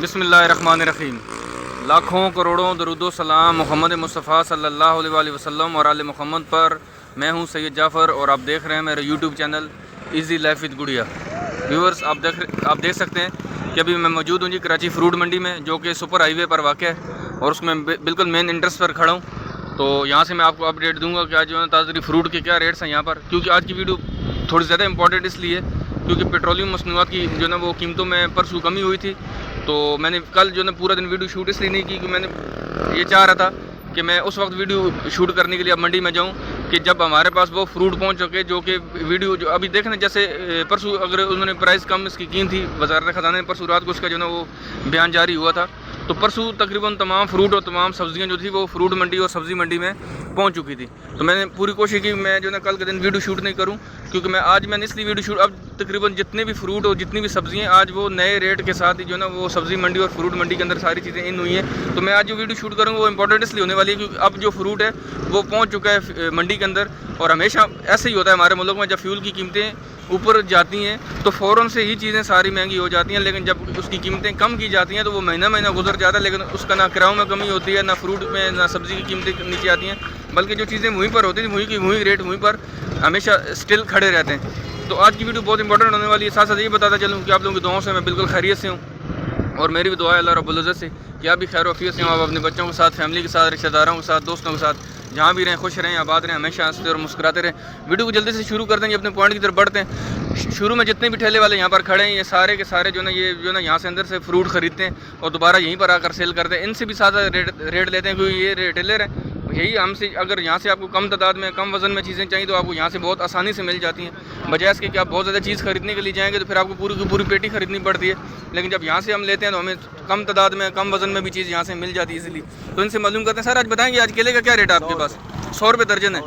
बिस्मिल्लाहिर्रहमानिर्रहीम। लाखों करोड़ों दरूदो सलाम मोहम्मद मुस्तफ़ा सल्लल्लाहु अलैहि वसल्लम और आले मोहम्मद पर। मैं हूं सैयद जाफ़र और आप देख रहे हैं मेरा YouTube channel easy life with गुड़िया। व्यूअर्स, आप देख सकते हैं कि अभी मैं मौजूद हूं जी कराची फ्रूट मंडी में, जो कि सुपर हाईवे पर वाक़ है और उसमें बिल्कुल मेन एंट्रेंस पर खड़ा हूँ। तो यहाँ से मैं आपको अपडेट दूँगा कि आज जो है ताज़ा फ्रूट के क्या रेट्स हैं यहाँ पर, क्योंकि आज की वीडियो थोड़ी ज़्यादा इंपॉर्टेंट इसलिए क्योंकि पेट्रोलियम मसनूआत की जो है ना वो कीमतों में परसों कमी हुई थी। तो मैंने कल जो है ना पूरा दिन वीडियो शूट इसलिए नहीं की क्योंकि मैंने ये चाह रहा था कि मैं उस वक्त वीडियो शूट करने के लिए अब मंडी में जाऊं कि जब हमारे पास वो फ्रूट पहुंच चुके, जो कि वीडियो जो अभी देखें, जैसे परसों अगर उन्होंने प्राइस कम इसकी की थी वज़ारत ख़ज़ाना ने, परसों रात को उसका जो है ना वो बयान जारी हुआ था। तो परसों तकरीबन तमाम फ्रूट और तमाम सब्ज़ियाँ जो थी वो फ्रूट मंडी और सब्ज़ी मंडी में पहुंच चुकी थी। तो मैंने पूरी कोशिश की मैं जो है ना कल के दिन वीडियो शूट नहीं करूं, क्योंकि मैंने इसलिए वीडियो शूट, अब तकरीबन जितने भी फ्रूट और जितनी भी सब्ज़ियाँ आज वो नए रेट के साथ ही जो है ना वो सब्ज़ी मंडी और फ्रूट मंडी के अंदर सारी चीज़ें इन हुई हैं। तो मैं आज जो वीडियो शूट करूँगा वो इंपॉर्टेंट इसलिए होने वाली है क्योंकि अब जो फ्रूट है वो पहुँच चुका है मंडी के अंदर। और हमेशा ऐसे ही होता है हमारे मुल्क में, जब फ्यूल की कीमतें ऊपर जाती हैं तो फ़ौरन से ही चीज़ें सारी महंगी हो जाती हैं, लेकिन जब उसकी कीमतें कम की जाती हैं तो वो महीना महीना गुजर जाता है, लेकिन उसका ना किरायों में कमी होती है, ना फ्रूट में, ना सब्ज़ी की कीमतें नीचे आती हैं, बल्कि जो चीज़ें मुहीं पर होती थी मुहीं की मुहीं रेट मुहीं पर हमेशा स्टिल खड़े रहते हैं। तो आज की वीडियो बहुत इंपॉर्टेंट होने वाली है। साथ साथ ये बताता चलूँ कि आप लोगों की दुआओं से मैं बिल्कुल खैरियत से हूँ और मेरी भी दुआ है अल्लाह रब्बुल इज़्ज़त से कि आप भी खैर वफ़ियत से हो, आप अपने बच्चों के साथ, फैमिली के साथ, रिश्तेदारों के साथ, दोस्तों के साथ जहाँ भी रहें खुश रहें, आबाद रहें, हमेशा हंसते और मुस्कुराते रहें। वीडियो को जल्दी से शुरू कर देंगे, अपने पॉइंट की तरफ बढ़ते हैं। शुरू में जितने भी ठेले वाले यहाँ पर खड़े हैं ये सारे के सारे जो ना ये जो ना यहाँ से अंदर से फ्रूट ख़रीदते हैं और दोबारा यहीं पर आकर सेल करते हैं। इनसे भी साथ रेट लेते हैं क्योंकि ये रिटेलर हैं। यही हमसे, अगर यहाँ से आपको कम तादाद में, कम वज़न में चीज़ें चाहिए तो आपको यहाँ से बहुत आसानी से मिल जाती हैं, बजाय इसके कि आप बहुत ज़्यादा चीज़ खरीदने के लिए जाएंगे तो फिर आपको पूरी की पूरी पेटी खरीदनी पड़ती है। लेकिन जब यहाँ से हम लेते हैं तो हमें कम तादाद में, कम वज़न में भी चीज़ यहाँ से मिल जाती है। इसलिए तो इनसे मालूम करते हैं। सर आज बताएंगे आज केले का क्या रेट है आपके पास? 100 रुपये दर्जन है।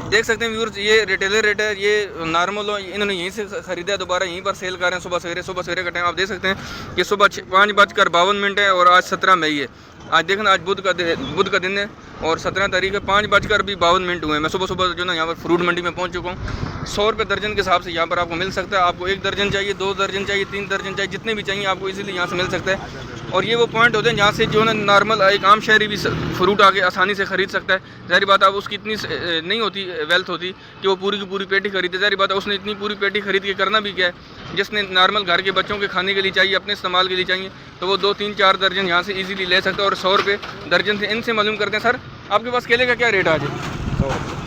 देख सकते हैं व्यूअर्स, ये रिटेलर रेट है, ये नॉर्मल हो, इन्होंने यहीं से ख़रीदा है, दोबारा यहीं पर सेल कर रहे हैं सुबह सवेरे का टाइम आप देख सकते हैं कि सुबह 5:52 है और आज 17 मई है। आज देखना, आज बुध का दिन है और 17 तारीख है, 5:52 हुए हैं। मैं सुबह जो ना यहाँ पर फ्रूट मंडी में पहुँच चुका हूँ। 100 रुपये दर्जन के हिसाब से यहाँ पर आपको मिल सकता है। आपको 1 दर्जन चाहिए, 2 दर्जन चाहिए, 3 दर्जन चाहिए, जितने भी चाहिए आपको इजीली यहाँ से मिल सकता है। और ये वो पॉइंट होते हैं जहाँ से जो है नॉर्मल एक आम शहरी भी फ्रूट आके आसानी से ख़रीद सकता है। ज़ाहिर बात है उसकी इतनी नहीं होती वेल्थ होती कि वो पूरी की पूरी पेटी खरीदे। ज़ाहिर बात है उसने इतनी पूरी पेटी खरीद के करना भी क्या है। जिसने नॉर्मल घर के बच्चों के खाने के लिए चाहिए, अपने इस्तेमाल के लिए चाहिए, तो वो 2, 3, 4 दर्जन यहाँ से इजीली ले सकते हैं। और 100 रुपये दर्जन से इनसे मालूम करते हैं। सर आपके पास केले का क्या रेट है आज?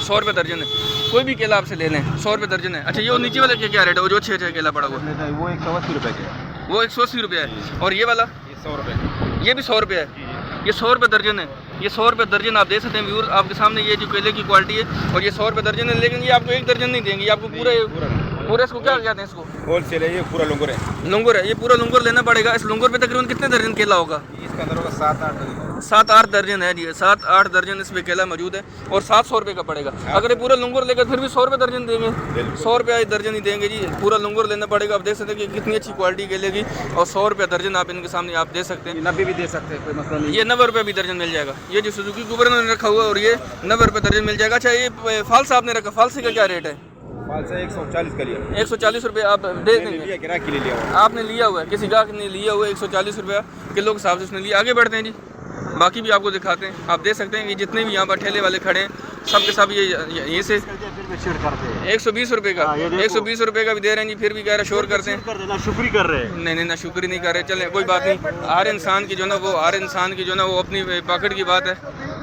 100 रुपये दर्जन है। कोई भी केला आपसे ले लें, 100 रुपये दर्जन है। अच्छा, ये नीचे वाले का क्या रेट है? वो जो 6 केला पड़ा हुआ वो 180 रुपये का, वो 180 रुपये है। और ये वाला 100 रुपये, ये भी 100 रुपये है। ये 100 रुपये दर्जन है। ये 100 रुपये दर्जन आप देख सकते हैं व्यूअर, आपके सामने ये जो केले की क्वालिटी है और ये 100 रुपये दर्जन है। लेकिन ये आपको 1 दर्जन नहीं देंगे, ये आपको पूरा इसको क्या कहते हैं, इसको होलसेल है, ये पूरा लंगूर है। लंगूर है, ये पूरा लंगूर लेना पड़ेगा। इस लंगूर पे तकरीबन कितने दर्जन केला होगा? इसके अंदर होगा 7-8 दर्जन। 7-8 दर्जन है जी, 7-8 दर्जन इसमें केला मौजूद है और 700 रुपये का पड़ेगा। अगर ये पूरा लंगूर लेकर फिर भी 100 रुपये दर्जन देंगे, 100 रुपये दर्जन ही देंगे जी। पूरा लंगूर लेना पड़ेगा। आप देख सकते हैं कि कितनी अच्छी क्वालिटी केले की, और 100 रुपये दर्जन आप इनके सामने आप दे सकते हैं। 90 भी दे सकते हैं, कोई मसला नहीं। ये 90 रुपये भी दर्जन मिल जाएगा। ये जो सुजुकी कुबर ने रखा हुआ है और ये 90 रुपये दर्जन मिल जाएगा। अच्छा, ये फालसा आपने रखा, फालसे का क्या रेट है? फालसा 140 का लिया, 140 रुपये आप दे देंगे? ग्राहक के लिए लिया हुआ, आपने लिया हुआ है, किसी ग्राहक ने लिया हुआ है। 140 रुपये किलो के हिसाब से उसने लिया। आगे बढ़ते हैं जी, बाकी भी आपको दिखाते हैं। आप देख सकते हैं कि जितने भी यहाँ पर ठेले वाले खड़े हैं सब के सब ये से 120 रुपये का, 120 रुपये का भी दे रहे हैं जी, फिर भी कह रहे शोर करते हैं, शुक्री कर रहे हैं। नहीं ना शुक्र नहीं कर रहे। चलें कोई बात नहीं। हर इंसान की जो ना वो अपनी पॉकेट की बात है,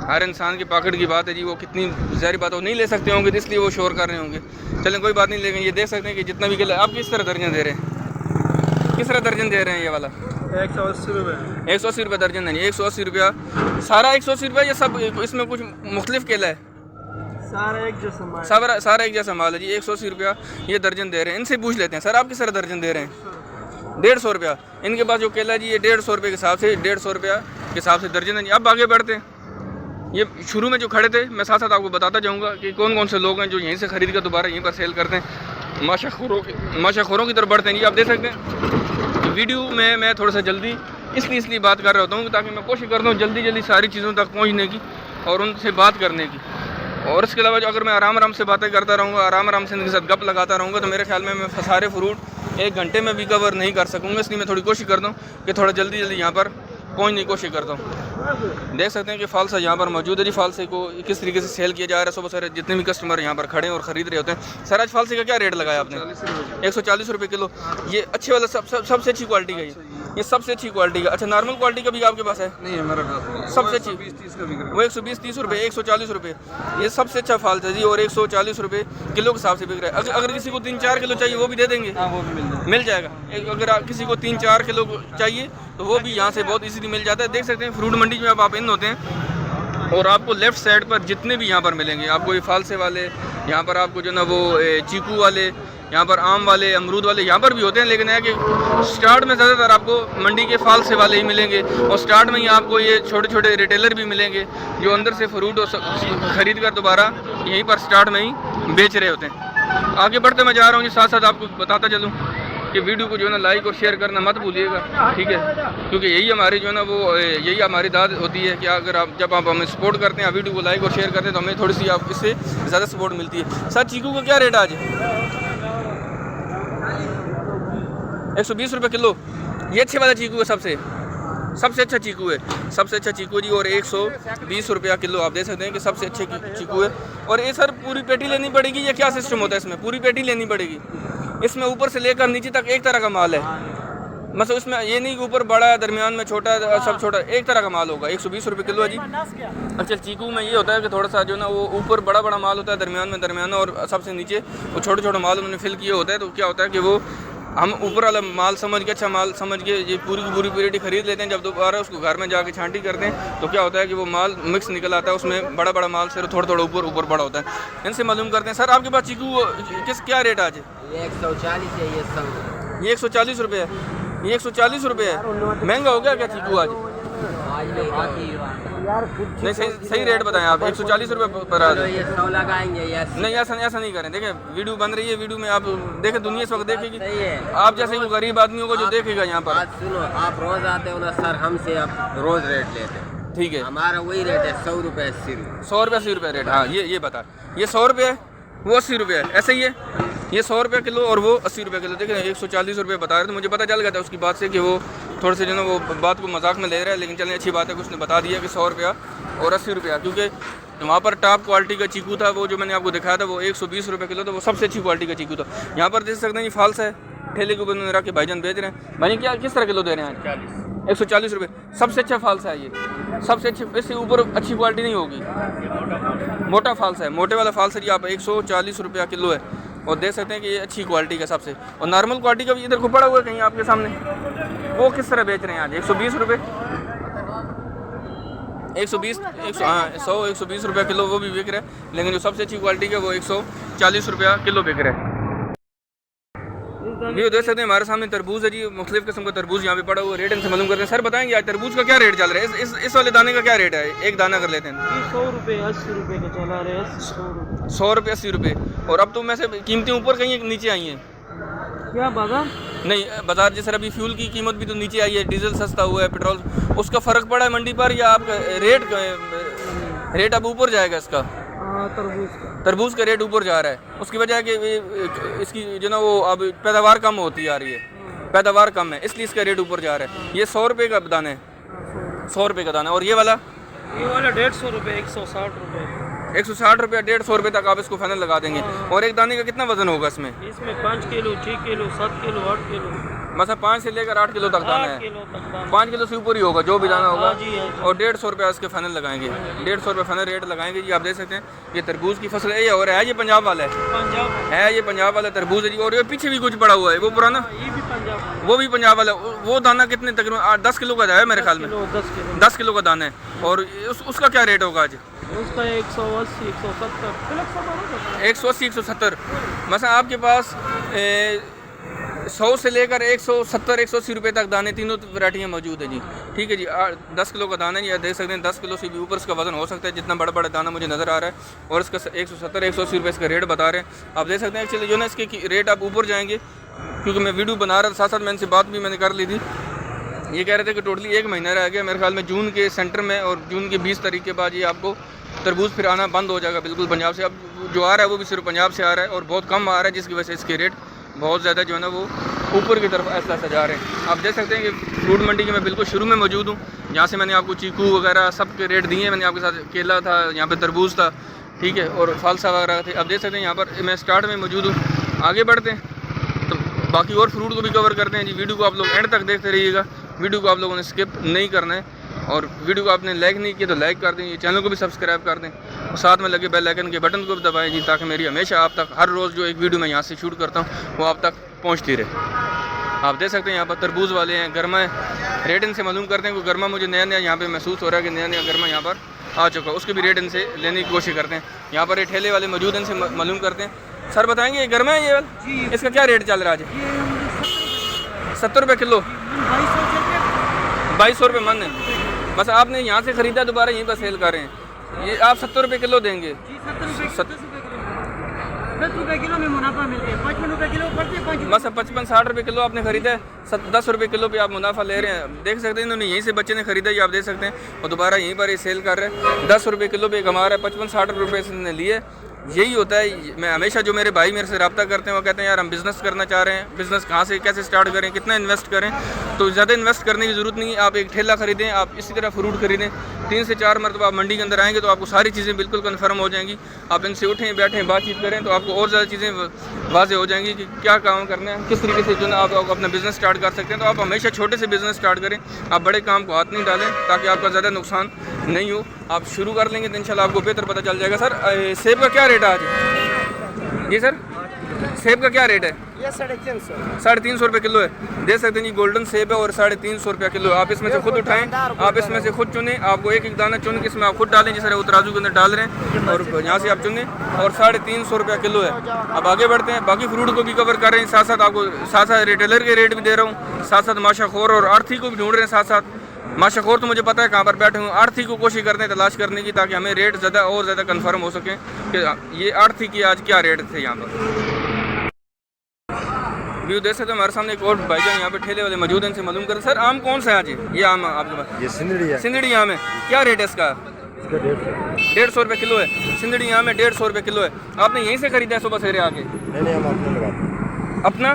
हर इंसान की पॉकेट की बात है जी। वो कितनी ज़ाहिर बात वो नहीं ले सकते होंगे, इसलिए वो शोर कर रहे होंगे। चलें कोई बात नहीं। लेकिन ये देख सकते हैं कि जितना भी केला आप किस तरह दर्जन दे रहे हैं, किस तरह दर्जन दे रहे हैं? ये वाला 180 रुपये, 180 रुपये दर्जन है। 180 रुपया सारा 180 रुपये, या सब इसमें कुछ मुख्तलिफ केला है? सारा एक जैसा माल, सारा एक जैसा माल है जी। 180 रुपया ये दर्जन दे रहे हैं। इनसे पूछ लेते हैं, सर आप किस तरह दर्जन दे रहे हैं? 150 रुपया। इनके पास जो केला है जी ये 150 रुपये के हिसाब से, 150 रुपया के हिसाब से दर्जन है जी। अब आगे बढ़ते हैं। ये शुरू में जो खड़े थे, मैं साथ साथ आपको बताता जाऊँगा कि कौन कौन से लोग हैं जो यहीं से ख़रीद कर दोबारा यहीं पर सेल करते हैं। माशाखोरों की तरफ बढ़ते हैं जी। आप देख सकते हैं वीडियो में मैं थोड़ा सा जल्दी इसलिए बात कर रहा होता हूँ ताकि मैं कोशिश करता हूँ जल्दी सारी चीज़ों तक पहुँचने की और उनसे बात करने की। और इसके अलावा जो अगर मैं आराम से बातें करता रहूँगा, आराम से इनके साथ गप लगाता रहूँगा, तो मेरे ख्याल में मैं सारे फ्रूट 1 घंटे में भी कवर नहीं कर सकूँगा, इसलिए मैं थोड़ी कोशिश करता हूँ कि थोड़ा जल्दी जल्दी यहाँ पर पहुँचने की कोशिश करता हूँ। देख सकते हैं कि फ़ालसा यहाँ पर मौजूद है जी। फ़ालसे को किस तरीके से सेल किया जा रहा है। सुबह सारे जितने भी कस्टमर यहाँ पर खड़े हैं और ख़रीद रहे होते हैं। सर आज फ़ालसे का क्या रेट लगाया आपने? 140 रुपये किलो। ये अच्छे वाला सबसे अच्छी क्वालिटी का ये सबसे अच्छी क्वालिटी का। अच्छा, नॉर्मल क्वालिटी का भी आपके पास है? नहीं है मेरे पास। सबसे अच्छी 20-30 का बिक रहा है। वो 120-30 रुपये, 140 रुपये, ये सबसे अच्छा फ़ालसा है जी। और 140 रुपये किलो के हिसाब से बिक रहा है। अगर किसी को 3-4 किलो चाहिए वो भी दे देंगे? हाँ, वो भी मिल जाएगा। अगर किसी को 3-4 किलो चाहिए तो वो भी यहाँ से बहुत इजीली मिल जाता है। देख सकते हैं फ्रूट मंडी में आप इन होते हैं और आपको लेफ़्ट साइड पर जितने भी यहाँ पर मिलेंगे आपको, ये फ़ालसे वाले, यहाँ पर आपको जो ना वो चीकू वाले, यहाँ पर आम वाले, अमरूद वाले यहाँ पर भी होते हैं। लेकिन है कि स्टार्ट में ज़्यादातर आपको मंडी के फ़ालसे वाले ही मिलेंगे और स्टार्ट में ही आपको ये छोटे छोटे रिटेलर भी मिलेंगे जो अंदर से फ्रूट ख़रीद कर दोबारा यहीं पर स्टार्ट में ही बेच रहे होते हैं। आगे बढ़ते मैं जा रहा हूँ जी, साथ साथ आपको बताता चलूँ कि वीडियो को जो है ना लाइक और शेयर करना मत भूलिएगा, ठीक है? क्योंकि यही हमारी जो है ना वो यही हमारी दाद होती है कि अगर आप जब आप हमें सपोर्ट करते हैं, वीडियो को लाइक और शेयर करते हैं तो हमें थोड़ी सी आप इससे ज़्यादा सपोर्ट मिलती है। सर चीकू का क्या रेट आज? 120 रुपये किलो। ये अच्छे वाला चीकू है, सबसे अच्छा चीकू है, सबसे अच्छा चीकू जी। और 120 रुपया किलो आप दे सकते हैं कि सबसे अच्छे चीकू है। और ये सर पूरी पेटी लेनी पड़ेगी या क्या सिस्टम होता है इसमें? पूरी पेटी लेनी पड़ेगी। इसमें ऊपर से लेकर नीचे तक एक तरह का माल है, मतलब इसमें ये नहीं कि ऊपर बड़ा है, दरमियान में छोटा है, सब छोटा, एक तरह का माल होगा। 120 रुपये किलो है जी। अच्छा, चीकू में ये होता है कि थोड़ा सा जो ना वो ऊपर बड़ा बड़ा माल होता है, दरमियान में दरमियाना, और सबसे नीचे वो छोटे छोटे माल उन्होंने फिल किए होता है। तो क्या होता है कि वो हम ऊपर वाला माल समझ के, अच्छा माल समझ के ये पूरी की पूरी पेटी खरीद लेते हैं। जब दोबारा उसको घर में जाके छांटी करते हैं तो क्या होता है कि वो माल मिक्स निकल आता है, उसमें बड़ा बड़ा माल से थोड़ा थोड़ा ऊपर बड़ा होता है। इनसे मालूम करते हैं। सर आपके पास चीकू क्या रेट आज है? ये 140 है, ये 100। ये 140 रुपये है। ये 140 रुपये है। महंगा हो गया क्या चीकू आज? नहीं, सही रेट बताएं आप। 140 रुपये पर आज। ये 100 लगाएंगे या नहीं, ऐसा नहीं करें। देखें वीडियो बन रही है, वीडियो में आप देखें, दुनिया इस वक्त देखेगी। सही है। आप जैसे वो गरीब आदमी होगा जो देखेगा यहाँ पर। बात सुनो, आप रोज आते हो ना सर, हमसे आप रोज रेट लेते हैं। ठीक है, हमारा वही रेट है, 100 रुपये 80 रुपये। 100 रुपये 80 रुपये रेट। हाँ, ये बता, ये 100 रुपये है, वो 80 रुपये है, ऐसे ही है। ये 100 रुपये किलो और वो 80 रुपये किलो। देखें 140 रुपये बता रहे थे। मुझे पता चल गया था उसकी बात से कि वो थोड़े से जो ना वो बात को मजाक में ले रहा है, लेकिन चलें अच्छी बात है कि उसने बता दिया कि 100 रुपया और 80 रुपया। क्योंकि वहाँ पर टॉप क्वालिटी का चीकू था, वो जो मैंने आपको दिखाया था वो 120 रुपये किलो था, वो सबसे अच्छी क्वालिटी का चीकू था। यहाँ पर देख सकते हैं ये फाल्स है, ठेले के ऊपर रख के भाईजान बेच रहे हैं। भाई क्या किस तरह किलो दे रहे हैं? 140 रुपये। सबसे अच्छा फाल्सा है ये, सबसे अच्छी, इससे ऊपर अच्छी क्वालिटी नहीं होगी। मोटा फाल्सा है, मोटे वाला फाल्सा जी आप 140 रुपया किलो है। और देख सकते हैं कि ये अच्छी क्वालिटी का सबसे। और नॉर्मल क्वालिटी का भी इधर को पड़ा हुआ है कहीं आपके सामने, वो किस तरह बेच रहे हैं आज? 120 रुपये, 120 रुपया किलो वो भी बिक रहा है। लेकिन जो सबसे अच्छी क्वालिटी का वो 140 रुपया किलो बिक रहा है। ये देख सकते हैं हमारे सामने तरबूज है जी, मुख्तलिफ किस्म का तरबूज यहाँ पे पड़ा हुआ है। रेट इनसे मालूम करते हैं। सर बताएंगे आज तरबूज का क्या रेट चल रहा है? इस वाले दाने का क्या रेट है? एक दाना कर लेते हैं। 100 रुपये 80 रुपये का चला रहे हैं। 100 रुपये 80 रुपये। और अब तो में से कीमतें ऊपर कहीं नीचे आई हैं क्या बाजार? नहीं, बाजार जैसे अभी फ्यूल की कीमत भी तो नीचे आई है, डीजल सस्ता हुआ है, पेट्रोल, उसका फ़र्क पड़ा है मंडी पर, या आपका रेट अब ऊपर जाएगा इसका? तरबूज का रेट ऊपर जा रहा है। उसकी वजह कि इसकी जो ना वो अब पैदावार कम होती आ रही है, पैदावार कम है, इसलिए इसका रेट ऊपर जा रहा है। ये 100 रुपये का दाना है, 100 रुपये का दाना। और ये वाला 150 रुपये, 160 रुपये, 160 रुपये, 150 रुपये तक आप इसको फाइनल लगा देंगे। और एक दाने का कितना वजन होगा इसमें? इसमें 5 किलो, 6 किलो, 7 किलो, 8 किलो, मतलब 5 से लेकर 8 किलो तक दाना है। 5 किलो से ऊपर ही होगा जो भी दाना होगा। और 150 रुपये इसके फाइनल लगाएंगे, 150 रुपये फाइनल रेट लगाएंगे जी। आप देख सकते हैं ये तरबूज की फसल है। ये और है, ये पंजाब वाला है, ये पंजाब वाला तरबूज है जी। और ये पीछे भी कुछ पड़ा हुआ है, वो पुराना, ये भी पंजाब, वो भी पंजाब वाला। वो दाना कितने तकरीबन 10 किलो का है मेरे ख्याल में, 10 किलो का दाना है। और उसका क्या रेट होगा आज? उसका 180, 170, 180, 170। मतलब आपके पास 100 से लेकर 170, 180 रुपये तक दाने तीनों वैरायटियाँ मौजूद है जी। ठीक है जी। 10 किलो का दाना है, देख सकते हैं 10 किलो से भी ऊपर इसका वजन हो सकता है, जितना बड़ा बड़ा दाना मुझे नज़र आ रहा है। और इसका 170, 180 रुपये इसका रेट बता रहे हैं। आप देख सकते हैं एक्चुअली जो ना इसके रेट आप ऊपर जाएंगे, क्योंकि मैं वीडियो बना रहा था, साथ साथ मैंने से बात भी मैंने कर ली थी। ये कह रहे थे कि टोटली 1 महीना रह गया मेरे ख्याल में जून के सेंटर में, और जून के 20 तारीख के बाद ये आपको तरबूज फिर आना बंद हो जाएगा बिल्कुल पंजाब से। अब जो आ रहा है वो भी सिर्फ पंजाब से आ रहा है और बहुत कम आ रहा है, जिसकी वजह से इसके रेट बहुत ज़्यादा जो है ना वो ऊपर की तरफ ऐसा ऐसा जा रहे हैं। आप देख सकते हैं कि फ्रूट मंडी के मैं बिल्कुल शुरू में मौजूद हूँ, जहाँ से मैंने आपको चीकू वगैरह सब के रेट दिए हैं। मैंने आपके साथ केला था, यहाँ पे तरबूज था, ठीक है, और फालसा वगैरह थे। आप देख सकते हैं यहाँ पर मैं स्टार्ट में मौजूद हूँ। आगे बढ़ते हैं तो बाकी और फ्रूट को भी कवर करते हैं जी। वीडियो को आप लोग एंड तक देखते रहिएगा, वीडियो को आप लोगों ने स्किप नहीं करना है, और वीडियो को आपने लाइक नहीं किया तो लाइक कर दें, ये चैनल को भी सब्सक्राइब कर दें, और साथ में लगे बेल आइकन के बटन को भी दबाएं जी, ताकि मेरी हमेशा आप तक हर रोज़ जो एक वीडियो मैं यहाँ से शूट करता हूँ वो आप तक पहुँचती रहे। आप देख सकते हैं यहाँ पर तरबूज वाले हैं, गर्मा है। रेट इनसे मालूम करते हैं, क्योंकि गर्मा मुझे नया नया यहाँ पे महसूस हो रहा है कि नया नया गर्मा यहाँ पर आ चुका है, उसके भी रेट इनसे लेने की कोशिश करते हैं। यहाँ पर ये ठेले वाले मौजूद हैं, इनसे मालूम करते हैं। सर बताएंगे ये गर्मा है ये वाला, इसका क्या रेट चल रहा है आज? 70 रुपये किलो, 2200 रुपये मन है। बस आपने यहाँ से ख़रीदा, दोबारा यहीं पर सेल कर रहे हैं, ये आप 70 रुपये किलो देंगे? 10 रुपये किलो में मुनाफा मिलते हैं, 55 रुपये किलो पड़ते हैं। बस 55-60 रुपये किलो आपने ख़रीदा है, 10 रुपये किलो पे आप मुनाफा ले रहे हैं। देख सकते हैं इन्होंने यहीं से बच्चे ने ख़रीदा, ये आप देख सकते हैं, और दोबारा यहीं पर ये सेल कर रहे हैं। 10 रुपये किलो पे कमा रहा है, 55-60 रुपये से इन्होंने लिए। यही होता है। मैं हमेशा जो मेरे भाई मेरे से रब्ता करते हैं वो कहते हैं यार हम बिज़नेस करना चाह रहे हैं, बिज़नेस कहाँ से कैसे स्टार्ट करें, कितना इन्वेस्ट करें। तो ज़्यादा इन्वेस्ट करने की ज़रूरत नहीं है। आप एक ठेला ख़रीदें, आप इसी तरह फ्रूट ख़रीदें, 3 से 4 मरतबा आप मंडी के अंदर आएंगे तो आपको सारी चीज़ें बिल्कुल कन्फर्म हो जाएंगी। आप इनसे उठें बैठें बातचीत करें तो आपको और ज़्यादा चीज़ें वाज़ेह हो जाएंगी कि क्या काम करना है, किस तरीके से जो है आप अपना बिज़नेस स्टार्ट कर सकते हैं। तो आप हमेशा छोटे से बिज़नेस स्टार्ट करें, आप बड़े काम को हाथ नहीं डालें, ताकि आपका ज़्यादा नुकसान नहीं हो। आप शुरू कर लेंगे तो इंशाल्लाह आपको बेहतर पता चल जाएगा। सर सेब का क्या रेट है आज? जी सर, सेब का क्या रेट है? ये 350। 350 रुपये किलो है। देख सकते हैं जी, गोल्डन सेब है और 350 रुपये किलो। आप इसमें से खुद उठाएं, आप इसमें से खुद चुनें, आपको एक एक दाना चुन के इसमें आप खुद डालें, जिस तरह वो तराजू के अंदर डाल रहे हैं, और यहाँ से आप चुनें, और 350 रुपये किलो है। अब आगे बढ़ते हैं, बाकी फ्रूट को भी कवर कर रहे हैं, साथ साथ आपको साथ साथ रिटेलर के रेट भी दे रहा हूँ, साथ साथ माशाखोर और आर्थी को भी ढूंढ रहे हैं। साथ साथ माशाखोर तो मुझे पता है कहाँ पर बैठे हूँ, आर्थी को कोशिश करते हैं तलाश करने की, ताकि हमें रेट ज़्यादा और ज़्यादा कन्फर्म हो सके कि ये आर्थी की आज क्या रेट थे। यहाँ पर व्यू देख सकते हैं, हमारे सामने एक और भाईजान यहाँ पे ठेले वाले मौजूद हैं, इनसे मालूम करें। सर आम कौन सा है आज? ये आम आपके पास? ये सिंदड़ी है। सिंदड़ी आम है, क्या रेट है इसका? इसका 150। 150 रुपये किलो है। सिंदड़ी आम है, 150 रुपये किलो है। आपने यहीं से खरीदा है सुबह सवेरे आके? नहीं हम अपने लगाते हैं। अपना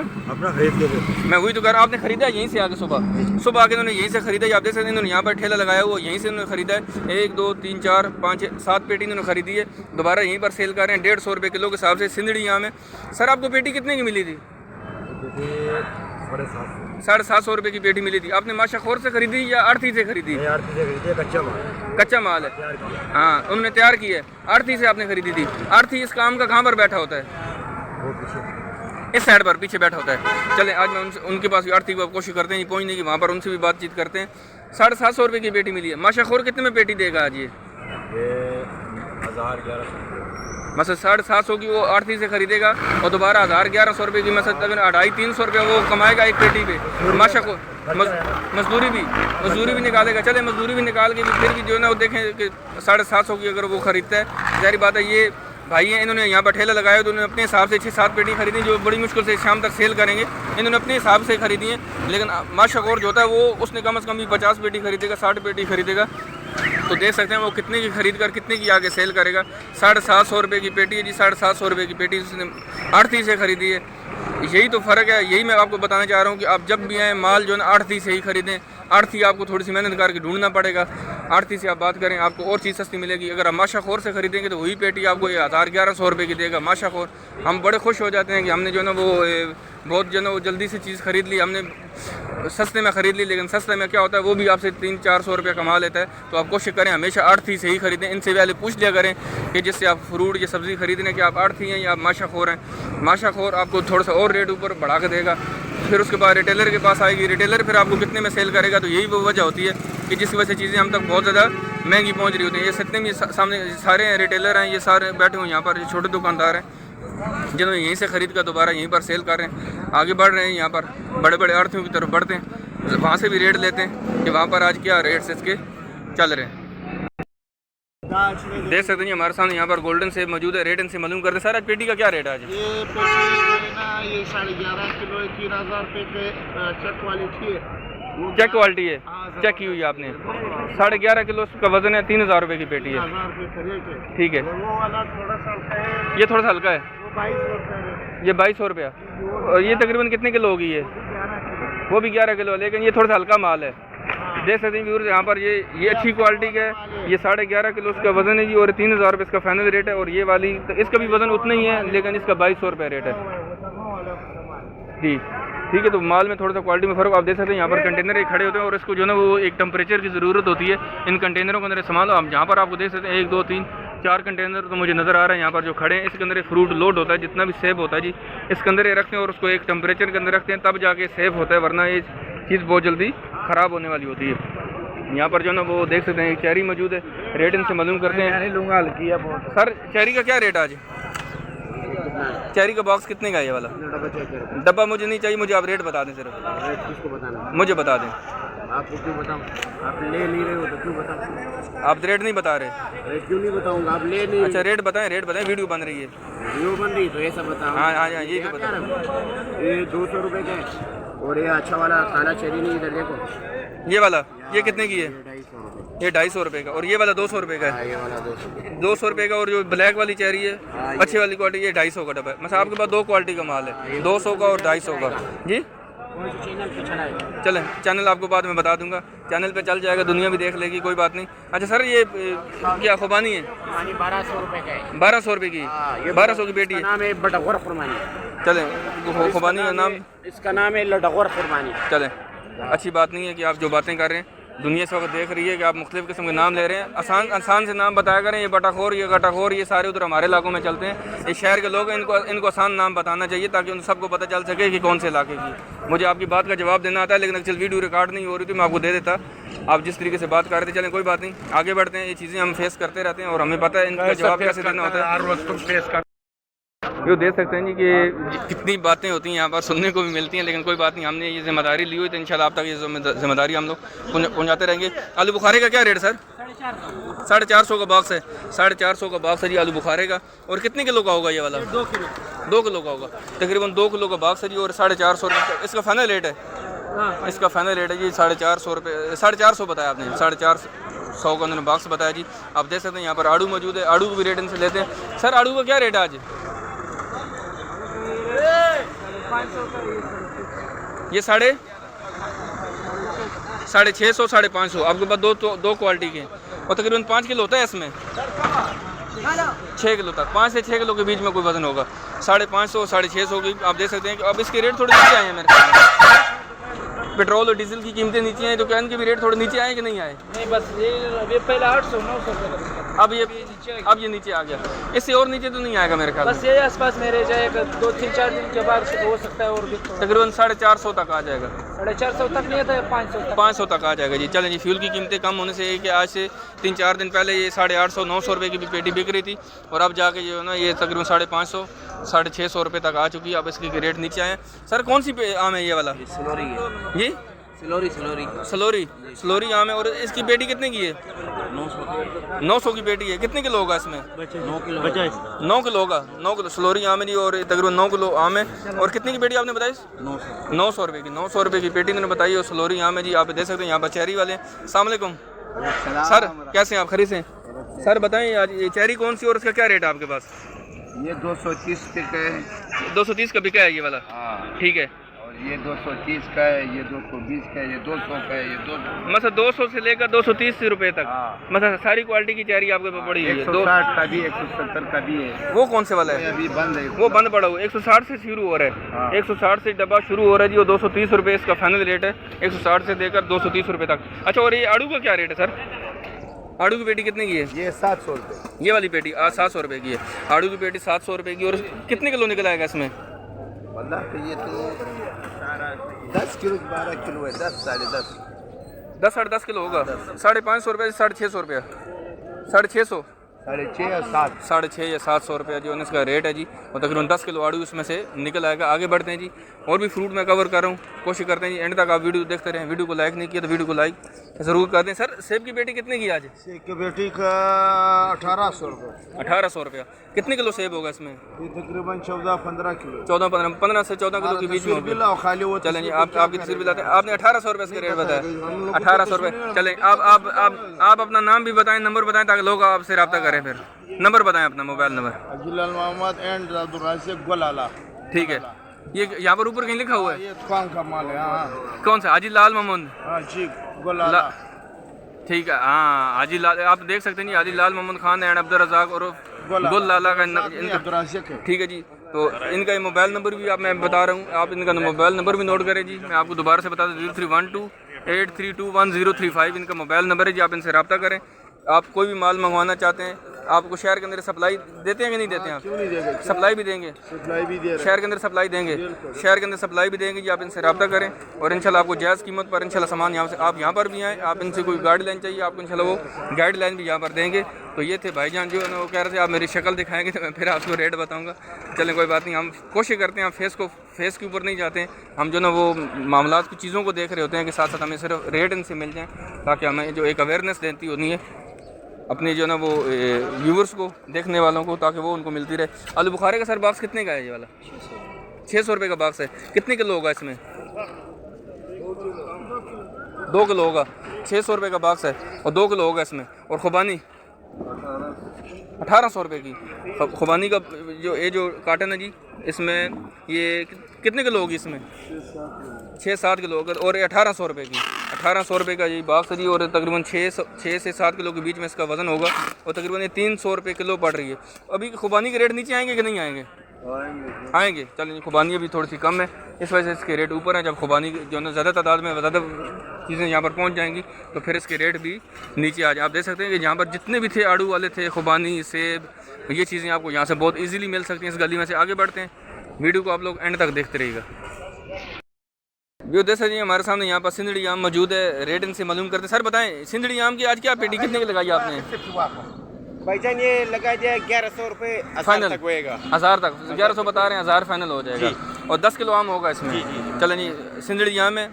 खरीद के मैं वही तो कह रहा हूँ, आपने खरीदा है यहीं से आके? सुबह आके इन्होंने यहीं से खरीदा है। आप देख सकते हैं इन्होंने यहाँ पर ठेला लगाया हुआ, यहीं से इन्होंने खरीदा है। 1 2 3 4 5 7 पेटी इन्होंने खरीदी है, दोबारा यहीं पर सेल कर रहे हैं 150 रुपये किलो के हिसाब से। सिंदड़ी आम है। सर आपको पेटी कितने की मिली थी? 750 रुपये की पेटी मिली थी। आपने माशाखोर से खरीदी या आर्थी से खरीदी? कच्चा माल है। हाँ, उन्होंने तैयार की है। आर्थी से आपने खरीदी थी। आर्थी इस काम का कहाँ पर बैठा होता है? इस साइड पर पीछे बैठा होता है। चले आज मैं उनके पास आर्थी को कोशिश करते हैं पहुँचने की, वहाँ पर उनसे भी बातचीत करते हैं। 750 रुपये की पेटी मिली है। माशाखोर कितने में पेटी देगा आज ये? 1100। 750 की वो आर्थी से खरीदेगा और दोबारा 1100 रुपये की मतलब 250-300 रुपये वो कमाएगा एक पेटी पे। माशाखोर मजदूरी भी निकालेगा। चले मजदूरी भी निकाल के भी फिर भी जो है ना वो देखें कि 750 की अगर वो ख़रीदता है, जारी बात है। ये भाई हैं, इन्होंने यहाँ पर ठेला लगाया तो उन्होंने अपने हिसाब से 6-7 पेटी खरीदी, जो बड़ी मुश्किल से शाम तक सेल करेंगे। इन्होंने अपने हिसाब से खरीदी है, लेकिन माशाखोर जो होता है वो उसने कम से कम भी 50 पेटी खरीदेगा, 60 पेटी खरीदेगा। तो देख सकते हैं वो कितने की खरीद कर कितने की आगे सेल करेगा। 750 रुपये की पेटी है जी, 750 रुपये की पेटी उसने आढ़ती से खरीदी है। यही तो फ़र्क है, यही मैं आपको बताना चाह रहा हूँ कि आप जब भी आएँ माल जो है ना आढ़ती से ही खरीदें। आढ़ती आपको थोड़ी सी मेहनत करके ढूंढना पड़ेगा। आढ़ती से आप बात करें आपको और चीज़ सस्ती मिलेगी। अगर आप माशाखोर से खरीदेंगे तो वही पेटी आपको 1100 रुपये की देगा माशाखोर। हम बड़े खुश हो जाते हैं कि हमने जो है ना वो बहुत जो है ना वो जल्दी से चीज़ ख़रीद ली, हमने सस्ते में ख़रीद ली। लेकिन सस्ते में क्या होता है वो भी आपसे 300-400 रुपये कमा लेता है। तो आप कोशिश करें हमेशा आढ़ती से ही खरीदें। इनसे पहले पूछ लिया करें कि जिससे आप फ्रूट या सब्ज़ी खरीदने कि आप आढ़ती हैं या आप माशाखोर हैं। माशाखोर आपको थोड़ा सा और रेट ऊपर बढ़ा के देगा। फिर उसके बाद रिटेलर के पास आएगी, रिटेलर फिर आपको कितने में सेल करेगा। तो यही वो वजह होती है कि जिसकी वजह से चीज़ें हम तक बहुत ज़्यादा महंगी पहुंच रही होती हैं। ये जितने भी सामने सारे रिटेलर हैं, ये सारे बैठे हुए यहाँ पर, ये छोटे दुकानदार हैं जिन्होंने यहीं से ख़रीद कर दोबारा यहीं पर सेल कर रहे हैं, आगे बढ़ रहे हैं। यहाँ पर बड़े बड़े आढ़तियों की तरफ बढ़ते हैं, वहाँ से भी रेट लेते हैं कि वहाँ पर आज क्या रेट इसके चल रहे हैं। देख सकते हैं हमारे सामने यहाँ पर गोल्डन सेब मौजूद है। रेट इनसे मालूम करते हैं। सर आज पेटी का क्या रेट है आज? ये पेटी ना ये 11.5 किलो 3000 रुपये के चेक क्वालिटी है। क्या क्वालिटी है? चेक की हुई है आपने? 11.5 किलो का वजन है, 3000 रुपये की पेटी है। 1000 रुपये का रेट है। ठीक है, वो वाला थोड़ा सा हल्का है, ये थोड़ा सा हल्का है, वो 2200 रुपये। ये 2200 रुपया। और ये तकरीबन कितने किलो होगी ये? वो भी 11 किलो है, लेकिन ये थोड़ा सा हल्का माल है। देख सकते हैं व्यूअर्स यहाँ पर ये अच्छी क्वालिटी का है। ये 11.5 किलो इसका वज़न है जी, और 3000 रुपये इसका फाइनल रेट है। और ये वाली तो इसका भी वज़न उतना ही है, लेकिन इसका 2200 रुपये रेट है जी। ठीक है, तो माल में थोड़ा सा क्वालिटी में फ़र्क आप देख सकते हैं। यहाँ पर कंटेनर एक खड़े होते हैं और इसको जो है ना वो एक टेम्परेचर की ज़रूरत होती है इन कंटेनरों के अंदर सामान। आप जहाँ पर आपको देख सकते हैं 1 2 3 4 कंटेनर तो मुझे नज़र आ रहे हैं यहाँ पर जो खड़े हैं। इसके अंदर फ्रूट लोड होता है, जितना भी सेब होता है जी इसके अंदर ये रखते हैं और उसको एक टेम्परेचर के अंदर रखते हैं, तब जाके सेब होता है, वरना ये चीज़ बहुत जल्दी ख़राब होने वाली होती है। यहाँ पर जो है ना वो देख सकते हैं एक चेरी मौजूद है। रेट इनसे मालूम करते हैं। लूँगा हल्की है बहुत। सर चेरी का क्या रेट आज? चेरी का बॉक्स कितने का है ये वाला? डब्बा मुझे नहीं चाहिए, मुझे आप रेट बता दें सिर्फ। किसको बताना? मुझे बता दें। आपको क्यों बताऊँ? आप ले नहीं रहे हो तो क्यों बताऊँ? आप रेट नहीं बता रहे? रेट क्यों नहीं बताऊँगा? आप ले नहीं। अच्छा रेट बताएं, रेट बताएं, वीडियो बन रही है। वीडियो बन रही तो ऐसा बताओ। हाँ हाँ ये तो बता। ये 200 रुपये का है, और ये अच्छा वाला काला चेरी नहीं, इधर देखो। ये वाला ये कितने की है? 250 ये 250 रुपये का, और ये वाला 200 रुपये का है। ये वाला 200। 200 रुपये का, और जो ब्लैक वाली चेरी है अच्छी वाली क्वालिटी ये 250 का डब्बा है। मतलब आपके पास 2 क्वालिटी का माल है, 200 का और 250 का जी। चैनल पे चला है। चलें, चैनल आपको बाद में बता दूंगा, चैनल पे चल जाएगा, दुनिया भी देख लेगी, कोई बात नहीं। अच्छा सर ये क्या खुबानी है? 1200 रुपये का है। 1200 रुपये की? 1200 की पेटी है। नाम है बटगौर खुरमानी। चलें, खुबानी का नाम, इसका नाम है लटगौर खुरमानी। चलें, अच्छी बात नहीं है कि आप जो बातें कर रहे हैं दुनिया इस वक्त देख रही है कि आप मुख्तलिफ़ किस्म के नाम ले रहे हैं। आसान से नाम बताया करें, ये बटाखोर, ये गटाखोर, ये सारे उधर हमारे इलाकों में चलते हैं। ये शहर के लोग हैं, इनको आसान नाम बताना चाहिए ताकि उन सबको पता चल सके कि कौन से इलाके की। मुझे आपकी बात का जवाब देना आता है, लेकिन एक्चुअल वीडियो रिकॉर्ड नहीं हो रही थी, मैं आपको दे देता आप जिस तरीके से बात कर रहे थे। चलें कोई बात नहीं, आगे बढ़ते हैं। ये चीज़ें हम फेस करते रहते हैं और हमें पता है इनका जवाब कैसे देना होता है। ये देख सकते हैं जी कि कितनी बातें होती हैं यहाँ पर, सुनने को भी मिलती हैं, लेकिन कोई बात नहीं, हमने ये जिम्मेदारी ली हुई तो इंशाल्लाह आप तक ये जिम्मेदारी हम लोग पहुँचाते रहेंगे। आलू बुखारे का क्या रेट सर? 450 का बॉक्स है। 450 का बॉक्स है जी आलू बुखारे का। और कितने किलो का होगा ये वाला? 2 किलो का होगा, तकरीबन 2 किलो का बॉक्स है जी, और 450 रुपये इसका फाइनल रेट है। इसका फाइनल रेट है जी 450 रुपये, 450 बताया आपने, 450 का उन्होंने बॉक्स बताया जी। आप देख सकते हैं यहाँ पर आड़ू मौजूद है, आड़ू को भी रेट इनसे लेते हैं। सर आड़ू का क्या रेट है आज? ये 650 550। आपके पास दो क्वालिटी के, और तकरीबन 5 किलो होता है इसमें, 6 किलो तक, 5 से 6 किलो के बीच में कोई वजन होगा। 550 650 की आप देख सकते हैं कि अब इसके रेट थोड़े नीचे आए हैं मेरे ख्याल में। पेट्रोल और डीजल की कीमतें नीचे हैं, तो क्या इनके भी रेट थोड़े नीचे आए कि नहीं आए? नहीं, बस ये पहले 800 900 रुपये। अब ये नीचे आ गया, इससे और नीचे तो नहीं आएगा मेरे ख्याल बस में। ये आसपास में रह जाएगा, 2-3-4 दिन के बाद हो सकता है और भी तकरीबन 450 तक आ जाएगा। 450 तक नहीं आता है, 500 तक आ जाएगा जी। चलें जी, फ्यूल की कीमतें कम होने से कि आज से 3-4 दिन पहले ये 850 900 रुपये की भी पेटी बिक रही थी, और अब जाके जो है ना ये तकरीबन 550 650 रुपये तक आ चुकी है। अब इसके रेट नीचे आए। सर कौन सी आम है ये वाला? जी सलोरी आम है, और इसकी पेटी कितने की है? 900 की पेटी है। कितने किलो होगा इसमें? 9 किलो। 9 किलो होगा। 9 किलो सलोरी आम है जी, और तकरीबन 9 किलो आम है। और कितने की पेटी आपने बताई? 900 रुपये की। 900 रुपये की पेटी मैंने बताई, और सलोरी आम है जी। आप देख सकते हैं यहाँ पर चेरी वाले। अस्सलाम वालेकुम सर, कैसे हैं आप? खरीद से सर बताएं आज ये चेरी कौन सी और इसका क्या रेट है आपके पास? ये 230 पे का है। 230 का बिका है ये वाला? हाँ, ठीक है। और ये 230 का है, ये 220 का है, ये 200 का है, ये 200। मतलब 200 से लेकर 230 रुपये तक। हाँ। मतलब सारी क्वालिटी की चेरी आपके पास पड़ी हुई है। 160 का भी, 170 का भी है। वो कौन से वाला ये है? अभी बंद है। वो बंद पड़ा हुआ। 160 से शुरू हो रहा है। हाँ। 160 से डब्बा शुरू हो रहा है जी, और 230 रुपये इसका फाइनल रेट है। 160 से देकर 230 रुपये तक। अच्छा, और ये आड़ू का क्या रेट है सर? आड़ू की पेटी कितने की है? ये 700 रुपये। ये वाली पेटी 700 रुपये की है। आड़ू की पेटी 700 रुपये की। और कितने किलो निकल आएगा इसमें? वल्लाह तो ये तो 10 किलो 12 किलो है, 10 साढ़े 10 साढ़े 10 किलो होगा। 550 रुपये से 650 रुपया, 650 6.5 और 7 650 या 700 रुपया जो है इसका रेट है जी। और तकरीबन 10 किलो आड़ू इसमें से निकल आएगा। आगे बढ़ते हैं जी, और भी फ्रूट मैं कवर कर रहा हूँ। कोशिश करते हैं जी एंड तक आप वीडियो देखते रहें। वीडियो को लाइक नहीं किया तो वीडियो को लाइक ज़रूर कर दें। सर सेब की पेटी कितने की आज? सेब की पेटी का 1800 रुपये। 1800 रुपया। कितने किलो सेब होगा इसमें? ये तकरीबन 14-15 किलो। 15 से 14 किलो के बीच में होगा। खाली वो चलें जी, आपकी तस्वीर भी लाते हैं। आपने 1800 रुपये इसका रेट बताया। 1800 रुपये। चलें आप अपना नाम भी बताएं, नंबर बताएं, ताकि लोग आपसे रब्ता करें। फिर नंबर बताएं अपना, mobile number. Ajeel Mohammad and Abdul Rashid Golala. ठीक है, ये यहाँ पर ऊपर कहीं लिखा हुआ है? ये दुकान का माल है। हाँ कौन सा? हाजी लाल मोहम्मद। हाँ जी, गोलाला। ठीक है, हाँ हाजी लाल, आप देख सकते हैं जी, हाजी लाल मोहम्मद खान एंड अब्दुल रज़ाक और गुल लाला का इनका। ठीक है जी, तो इनका ये मोबाइल नंबर भी आप मैं बता रहा हूँ, आप इनका मोबाइल नंबर भी नोट करें जी। मैं आपको दोबारा से बता दूँ 031283211035 इनका मोबाइल नंबर है जी। आप इनसे रब्ता करें। आप कोई भी माल मंगवाना चाहते हैं, आपको शहर के अंदर सप्लाई देते हैं कि नहीं देते हैं? क्यों नहीं देंगे? सप्लाई भी देंगे, सप्लाई भी दे रहे शहर के अंदर सप्लाई देंगे, शहर के अंदर सप्लाई भी देंगे जी। आप इनसे रब्ता करें और इंशाल्लाह आपको जायज़ कीमत पर इंशाल्लाह सामान यहाँ से, आप यहाँ पर भी आएँ, आप इनसे कोई गाइडलाइन चाहिए आपको इंशाल्लाह वो गाइडलाइन भी यहाँ पर देंगे। तो ये थे भाईजान जो है ना, वो कह रहे थे आप मेरी शक्ल दिखाएंगे तो मैं फिर आपको रेट बताऊँगा। चलें कोई बात नहीं, हम कोशिश करते हैं, हम फेस के ऊपर नहीं जाते हैं, हम जो ना वो मामलात की चीज़ों को देख रहे होते हैं कि साथ साथ हमें सिर्फ रेट इनसे मिल जाएँ, ताकि हमें जो एक अवेयरनेस देती होनी है अपने जो ना वो व्यूवर्स को, देखने वालों को, ताकि वो उनको मिलती रहे। आलू बुखारे का सर बॉक्स कितने का है ये वाला? 600 रुपये का बॉक्स है। कितने किलो होगा इसमें? 2 किलो होगा। 600 रुपये का बॉक्स है और 2 किलो होगा इसमें। और खुबानी 1800 रुपये की खुबानी का जो काटन है जी, इसमें ये कितने किलो होगी? इसमें 6-7 किलो होगा और 1800 रुपये की। 1800 रुपये का ये बॉक्स है जी और तकरीबन 6 से 7 किलो के बीच में इसका वज़न होगा और तकरीबन ये 300 रुपये किलो पड़ रही है। अभी खुबानी के रेट नीचे आएंगे कि नहीं आएंगे? आएंगे। चलिए, खुबानी अभी थोड़ी सी कम है, इस वजह से इसके रेट ऊपर हैं। जब खुबानी जो है ज़्यादा तादाद में ज़्यादा चीज़ें यहाँ पर पहुँच जाएंगी तो फिर इसके रेट भी नीचे आ जाए। आप देख सकते हैं कि यहाँ पर जितने भी थे आड़ू वाले थे, खुबानी, सेब, ये चीज़ें आपको यहाँ से बहुत ईजीली मिल सकती हैं। इस गली में से आगे बढ़ते हैं, वीडियो को आप लोग एंड तक देखते रहिएगा। जो जैसा जी हमारे सामने यहाँ पर सिंधड़ी आम मौजूद है, रेट इनसे मालूम करते हैं। सर बताएं, सिंधड़ी आम की आज क्या पेटी कितने की लगाई आपने? भाईजान ये लगा जाए 1100 रुपये फाइनल तक होएगा। 1000 तक 1100 बता रहे हैं, 1000 फाइनल हो जाएगा। और 10 किलो आम होगा इसमें। चलें जी, सिंधड़ी आम है,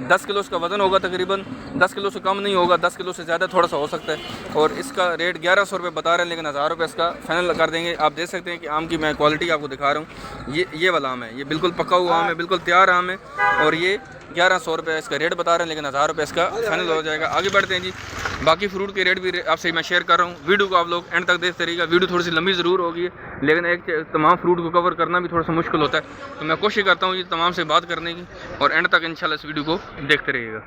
10 किलो इसका वज़न होगा, तकरीबन 10 किलो से कम नहीं होगा, 10 किलो से ज़्यादा थोड़ा सा हो सकता है। और इसका रेट 1100 रुपये बता रहे हैं, लेकिन 1000 रुपये इसका फाइनल कर देंगे। आप देख सकते हैं कि आम की मैं क्वालिटी आपको दिखा रहा हूँ। ये वाला आम है, ये बिल्कुल पका हुआ आम है, बिल्कुल तैयार आम है और ये 1100 रुपये इसका रेट बता रहे हैं, लेकिन 1000 रुपये इसका फाइनल हो जाएगा। आगे बढ़ते हैं जी, बाकी फ्रूट के रेट भी आपसे मैं शेयर कर रहा हूँ। वीडियो को आप लोग एंड तक देखते रहिएगा। वीडियो थोड़ी सी लंबी ज़रूर होगी, लेकिन एक तमाम फ्रूट को कवर करना भी थोड़ा सा मुश्किल होता है, तो मैं कोशिश करता हूँ ये तमाम से बात करने की और एंड तक इंशाल्लाह इस वीडियो को देखते रहिएगा।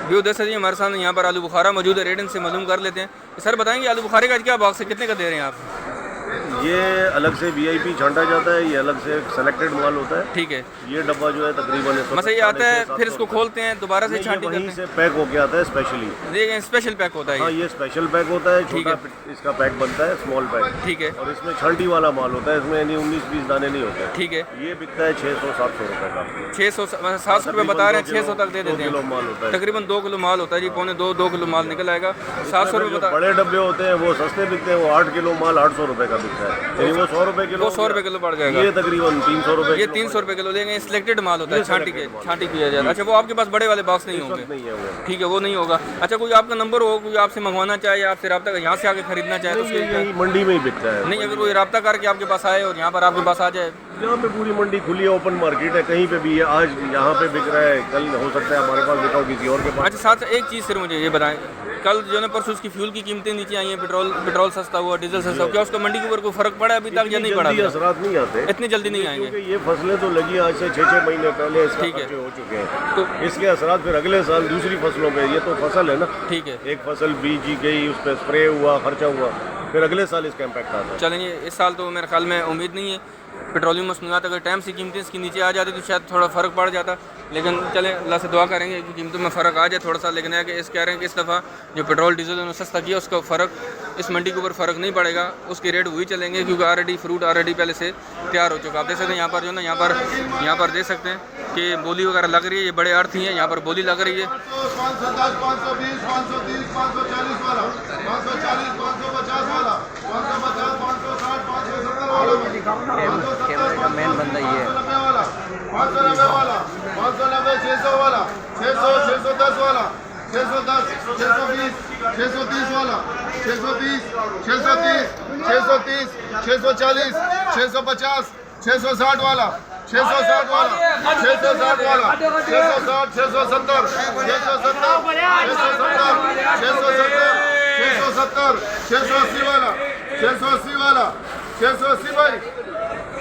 व्यू देख सकते हैं हमारे सामने यहाँ पर आलू बुखारा मौजूद है, रेट इनसे मालूम कर लेते हैं। सर बताएंगे आलू बुखारे का क्या बॉक्स है, कितने का दे रहे हैं आप? ये अलग से VIP छांटा जाता है, ये अलग से सेलेक्टेड माल होता है। ठीक है। ये डब्बा जो है तकरीबन मतलब ये आता है, फिर इसको खोलते हैं, दोबारा से छांटी करते हैं, से पैक होके आता है स्पेशली। देखिए स्पेशल पैक होता है। हाँ, ये स्पेशल पैक होता है, छोटा इसका पैक बनता है, स्मॉल पैक। ठीक है। और इसमें छांटी वाला माल होता है, इसमें यानी 19-20 दाने नहीं होते। ठीक है। ये बिकता है 600-700 रुपये का। 700 रुपये बता रहे हैं, 600 तक दे देते हैं। 2 किलो माल होता है, तकरीबन 2 किलो माल होता है जी, पौने 2 किलो माल निकल आएगा। 700 रुपये बता। बड़े डब्बे होते हैं वो सस्ते बिकते हैं, वो 8 किलो माल 800 रुपये का बिकता है, यानी वो 100 रुपये किलो, 100 रुपये किलो पड़ जाएगा। ये तकरीबन 300 रुपये, ये 300 रुपये किलो लेंगे। सिलेक्टेड माल होता है, छांटी किया जाता है। अच्छा, वो आपके पास बड़े वाले बॉक्स नहीं होंगे? नहीं है वो। ठीक है, वो नहीं होगा। अच्छा, कोई आपका नंबर हो, कोई आपसे मंगवाना चाहे, आपसे रब्ता यहाँ से आके खरीदना चाहे तो यही मंडी में ही बिकता है। नहीं, अगर कोई रब्ता करके आपके पास आए और यहाँ पर आपके पास आ जाए? यहाँ पे पूरी मंडी खुली है, ओपन मार्केट है, कहीं पे भी है। आज यहाँ पे बिक रहा है, कल हो सकता है हमारे पास बिका हो किसी और के पास। अच्छा, साथ एक चीज़ सिर्फ मुझे ये बताएं, कल जो है परसों उसकी फ्यूल की कीमतें नीचे आई हैं, पेट्रोल सस्ता हुआ, डीजल सस्ता हुआ, क्या उसका मंडी के ऊपर कोई फर्क पड़ा अभी तक या नहीं पड़ा? असरात नहीं आते, इतनी जल्दी नहीं आएंगे, क्योंकि ये फसलें तो लगी आज से 6-6 महीने पहले इसके ठीक है, हो चुके हैं। तो इसके असरात फिर अगले साल दूसरी फसलों पे, ये तो फसल है ना, ठीक है, एक फसल बीजी गई, उस पर स्प्रे हुआ, खर्चा हुआ, फिर अगले साल इसका इम्पैक्ट आता है। चलेंगे, इस साल तो मेरे ख्याल में उम्मीद नहीं है। पेट्रोलियम मसनूआत अगर टाइम से कीमतें इसकी नीचे आ जाती तो शायद थोड़ा फ़र्क पड़ जाता, लेकिन चलें अल्लाह से दुआ करेंगे कि कीमतों में फ़र्क आ जाए थोड़ा सा। लेकिन है कि कह रहे हैं कि इस दफ़ा जो पेट्रोल डीजल उन्होंने सस्ता किया उसका फ़र्क इस मंडी के ऊपर फ़र्क नहीं पड़ेगा, उसके रेट वही चलेंगे, क्योंकि ऑलरेडी फ्रूट ऑलरेडी पहले से तैयार हो चुका। आप देख सकते हैं यहाँ पर जो ना यहाँ पर देख सकते हैं कि बोली वगैरह लग रही है, ये बड़े अर्थ ही हैं, यहाँ पर बोली लग रही है। 510, 520, 530, 540 वाला, 540, 550 वाला, 550, 560, 570 वाला, 570, मेन बंदा ये है, 590 वाला, 590, 600 वाला, 600, 610 वाला, 610, 620, 630 वाला, 630, 630, 630, 640, 650, 660 वाला, 660 वाला, 660 वाला, 660, 670, 670, 670, 680 वाला, 680 वाला, 680 भाई,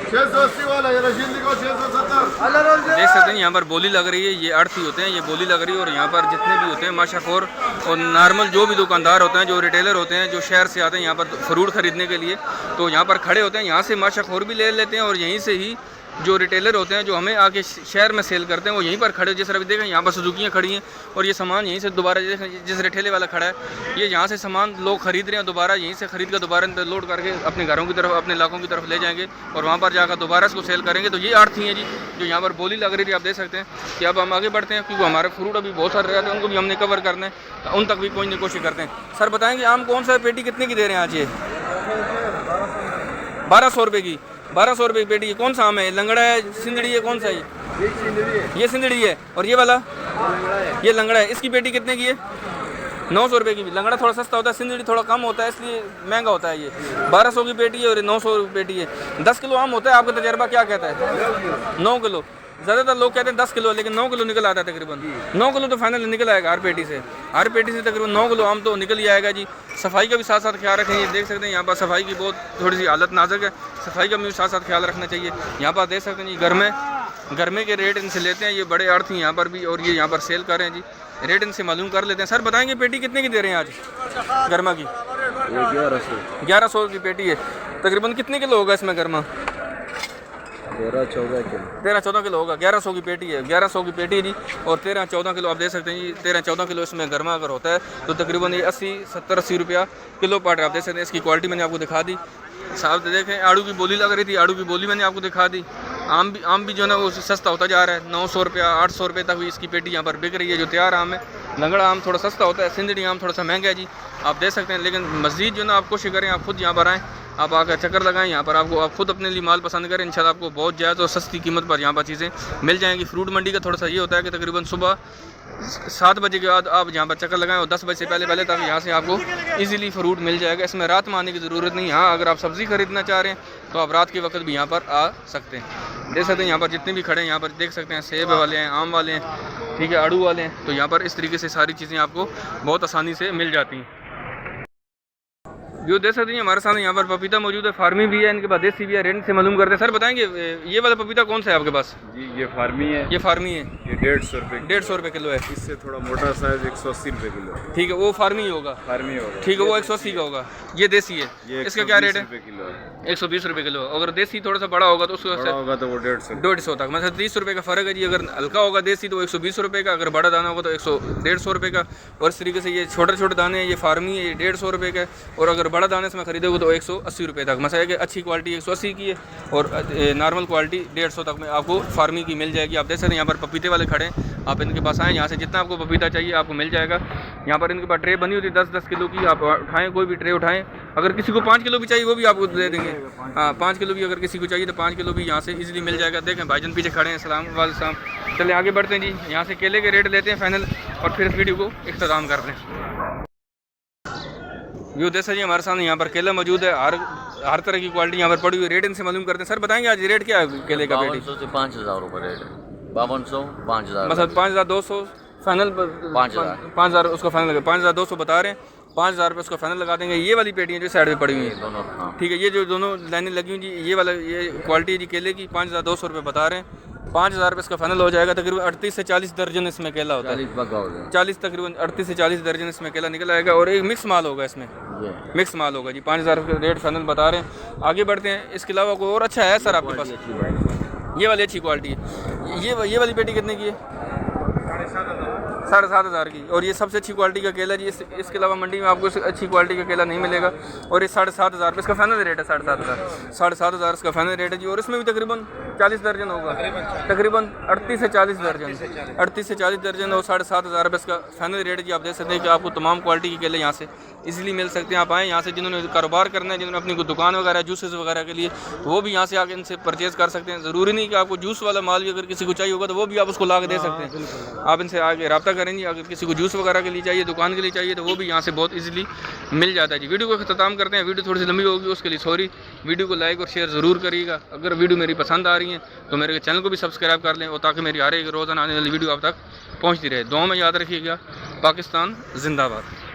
680 वाला ये रशीदी को 670। देख सकते हैं यहाँ पर बोली लग रही है, ये अर्थी होते हैं, ये बोली लग रही है। और यहाँ पर जितने भी होते हैं माशाखोर और नॉर्मल जो भी दुकानदार होते हैं, जो रिटेलर होते हैं, जो शहर से आते हैं यहाँ पर फ्रूट खरीदने के लिए, तो यहाँ पर खड़े होते हैं। यहाँ से माशाखोर भी ले लेते हैं और यहीं से ही जो रिटेलर होते हैं जो हमें आके शहर में सेल करते हैं वो यहीं पर खड़े, जिस तरह देखें यहाँ पर सुजुकियाँ खड़ी हैं और ये सामान यहीं से दोबारा जिस ठेले वाला खड़ा है, ये यहाँ से सामान लोग खरीद रहे हैं, दोबारा यहीं से खरीद कर दोबारा लोड करके अपने घरों की तरफ, अपने इलाकों की तरफ ले जाएंगे और वहाँ पर जाकर दोबारा इसको सेल करेंगे। तो ये आर्थी हैं जी, जो यहाँ पर बोली लग रही थी। आप देख सकते हैं कि अब हम आगे बढ़ते हैं, क्योंकि हमारे फ्रूट अभी बहुत सारे रहते हैं, उनको भी हमने कवर करना है, उन तक भी कोई कोशिश करते हैं। सर बताएँगे आम कौन सा पेटी कितने की दे रहे हैं आज? ये 1200 रुपये की, 1200 रुपये की पेटी। ये कौन सा आम है? लंगड़ा है, सिंदड़ी है, कौन सा है? ये सिंदड़ी है। और ये वाला ये लंगड़ा है, इसकी पेटी कितने की है? 900 रुपये की। भी लंगड़ा थोड़ा सस्ता होता है, सिंदड़ी थोड़ा कम होता है, इसलिए महंगा होता है। ये 1200 की पेटी है और 900 की पेटी है। 10 किलो आम होता है, आपका तजर्बा क्या कहता है? 9 किलो। ज़्यादातर लोग कहते हैं 10 किलो, लेकिन 9 किलो निकल आता है तकरीबन। 9 किलो तो फाइनल निकल आएगा हर पेटी से, हर पेटी से तकरीबन 9 किलो आम तो निकल ही आएगा जी। सफाई का भी साथ साथ ख्याल रखें। ये देख सकते हैं यहाँ पर सफाई की बहुत थोड़ी सी हालत नाजुक है, सफाई का भी साथ साथ ख्याल रखना चाहिए। यहाँ पर देख सकते हैं जी गर्मे के रेट इनसे लेते हैं, ये बड़े अर्थ हैं यहाँ पर भी, और ये यहाँ पर सेल कर रहे हैं जी। रेट इनसे मालूम कर लेते हैं। सर बताएंगे पेटी कितने की दे रहे हैं आज गर्मा की? 1100 की पेटी है। तकरीबन कितने किलो होगा इसमें गर्मा? 13-14 किलो होगा। 1100 की पेटी है, 1100 की पेटी जी। और 13-14 किलो आप देख सकते हैं जी। 13-14 किलो इसमें गर्मा अगर होता है तो तकरीबन ये 80-70-80 रुपया किलो पड़ रहा है। आप देख सकते हैं। इसकी क्वालिटी मैंने आपको दिखा दी। साहब देखें, आड़ू की बोली लग रही थी, आड़ू की बोली मैंने आपको दिखा दी। आम भी जो है ना वो सस्ता होता जा रहा है। 900 रुपया 800 रुपये तक भी इसकी पेटी यहाँ पर बिक रही है, जो तैयार आम है। लंगड़ा आम थोड़ा सस्ता होता है, सिंदड़ी आम थोड़ा सा महंगा है जी, आप देख सकते हैं। लेकिन मज़ीद जो ना आप कोशिश करें, आप खुद यहाँ पर आएँ, आप आकर चक्कर लगाएं यहाँ पर, आपको आप खुद अपने लिए माल पसंद करें, इंशाल्लाह आपको बहुत ज़्यादा और सस्ती कीमत पर यहाँ पर चीज़ें मिल जाएंगी। फ्रूट मंडी का थोड़ा सा ये होता है कि तकरीबन सुबह 7 बजे के बाद आप यहाँ पर चक्कर लगाएं और 10 बजे से पहले तक यहाँ से आपको इजीली फ्रूट मिल जाएगा। इसमें रात में आने की ज़रूरत नहीं। हाँ, अगर आप सब्ज़ी खरीदना चाह रहे हैं तो आप रात के वक्त भी यहाँ पर आ सकते हैं। देख सकते हैं यहाँ पर जितने भी खड़े हैं, यहाँ पर देख सकते हैं सेब वाले हैं, आम वाले हैं, ठीक है, आड़ू वाले हैं। तो यहाँ पर इस तरीके से सारी चीज़ें आपको बहुत आसानी से मिल जाती हैं। जो देख सकते हैं हमारे सामने यहाँ पर पपीता मौजूद है, फार्मी भी है, इनके पास देसी भी है। रेट से मालूम करते हैं। सर बताएंगे ये वाला पपीता कौन सा है आपके पास? जी ये फार्मी है। ये फार्मी है, ये 150 रुपये 150 रुपये किलो है। इससे थोड़ा मोटा साइज 180 रुपये किलो है। ठीक है, वो फार्मी ही होगा। फार्मी होगा, ठीक है, वो 180 का होगा। ये देसी है, इसका क्या रेट है? 120 रुपये किलो। अगर देसी थोड़ा सा बड़ा होगा तो उसका होगा तो वो 150 तक, मतलब 30 रुपये का फ़र्क है जी। अगर हल्का होगा देसी तो 120 रुपये का, अगर बड़ा दाना होगा तो 150 रुपये का। और इस तरीके से ये छोटे छोटे दाने हैं, ये फार्मी है, ये 150 रुपये का। और अगर बड़ा दाने इसमें खरीदोगे तो 180 रुपये तक। मतलब है कि अच्छी क्वालिटी 180 की है और नॉर्मल क्वालिटी 150 तक में आपको फार्मी की मिल जाएगी। आप देख सकते हैं यहाँ पर पपीते वाले खड़े हैं, आप इनके पास आएँ, यहाँ से जितना आपको पपीता चाहिए आपको मिल जाएगा। यहाँ पर इनके पास ट्रे बनी होती है 10-10 किलो की, आप उठाएँ, कोई भी ट्रे उठाएँ। अगर किसी को 5 किलो भी चाहिए वो भी आपको दे देंगे। हाँ, 5 किलो भी अगर किसी को चाहिए तो 5 किलो भी यहाँ से इजीली मिल जाएगा। देखें भाईजान पीछे खड़े हैं, सलाम वालेकुम। चलिए आगे बढ़ते हैं जी। यहाँ से केले के रेट लेते हैं फाइनल और फिर इस वीडियो को इख्तिताम करते हैं। व्यू देख सकते हैं हमारे सामने यहाँ पर केला मौजूद है, हर तरह की क्वालिटी यहाँ पर पड़ी हुई। रेट इनसे मालूम करते हैं। सर बताएंगे आज रेट क्या है केले का? 5200 से 5000 रुपये रेट है। 5200 5000 मतलब 5200 फाइनल, 5000 उसका फाइनल लगा, 5200 बता रहे हैं। 5000 रुपये उसका फाइनल लगा देंगे। ये वाली पेटियाँ जो साइड में पड़ी हुई हैं दोनों, हाँ ठीक है, ये जो दोनों लाइनें लगी हुई जी, ये वाला ये क्वालिटी है जी केले की। 5200 रुपये बता रहे हैं। 5000 रुपये इसका फाइनल हो जाएगा। तकरीबन 38 से 40 दर्जन इसमें केला होता है। 40 तकरीबन 38 से 40 दर्जन इसमें केला निकल आएगा। और एक मिक्स माल होगा इसमें, मिक्स माल होगा जी। 5000 रुपये रेट फाइनल बता रहे हैं। आगे बढ़ते हैं। इसके अलावा कोई और अच्छा है सर आपके पास? ये वाली अच्छी क्वालिटी है। ये वाली पेटी कितने की है? 7500 की। और ये सबसे अच्छी क्वालिटी का केला जी। इसके अलावा मंडी में आपको अच्छी क्वालिटी का केला नहीं मिलेगा। और ये 7500 रुपये इसका फाइनल रेट है। 7500 इसका फाइनल रेट है जी। और इसमें भी तकरीबन 40 दर्जन होगा, तकरीबन 38 से 40 दर्जन, 38 से 40 दर्जन और 7500 रुपये इसका फाइनल रेट है जी। आप देख सकते हैं कि आपको तमाम क्वालिटी के केले यहाँ से इजीली मिल सकते हैं। आप आएँ यहाँ से, जिन्होंने कारोबार करना है, जिन्होंने अपनी कोई दुकान वगैरह जूसेस वगैरह के लिए, तो वो भी यहाँ से आके इनसे परचेज़ कर सकते हैं। ज़रूरी नहीं कि आपको जूस वाला माल भी अगर किसी को चाहिए होगा तो वो भी आप उसको ला के दे सकते हैं। आप इनसे आगे रब्ता करेंगे। अगर किसी को जूस वगैरह के लिए चाहिए, दुकान के लिए चाहिए, तो वो भी यहाँ से बहुत इजीली मिल जाता है जी। वीडियो को ख़त्म करते हैं। वीडियो थोड़ी सी लंबी होगी, उसके लिए सॉरी। वीडियो को लाइक और शेयर ज़रूर करिएगा। अगर वीडियो मेरी पसंद आ रही है तो मेरे चैनल को भी सब्सक्राइब कर लें, और ताकि मेरी हर एक रोज़ाना आने वाली वीडियो आप तक पहुँचती रहे। दुआ में याद रखिएगा। पाकिस्तान जिंदाबाद।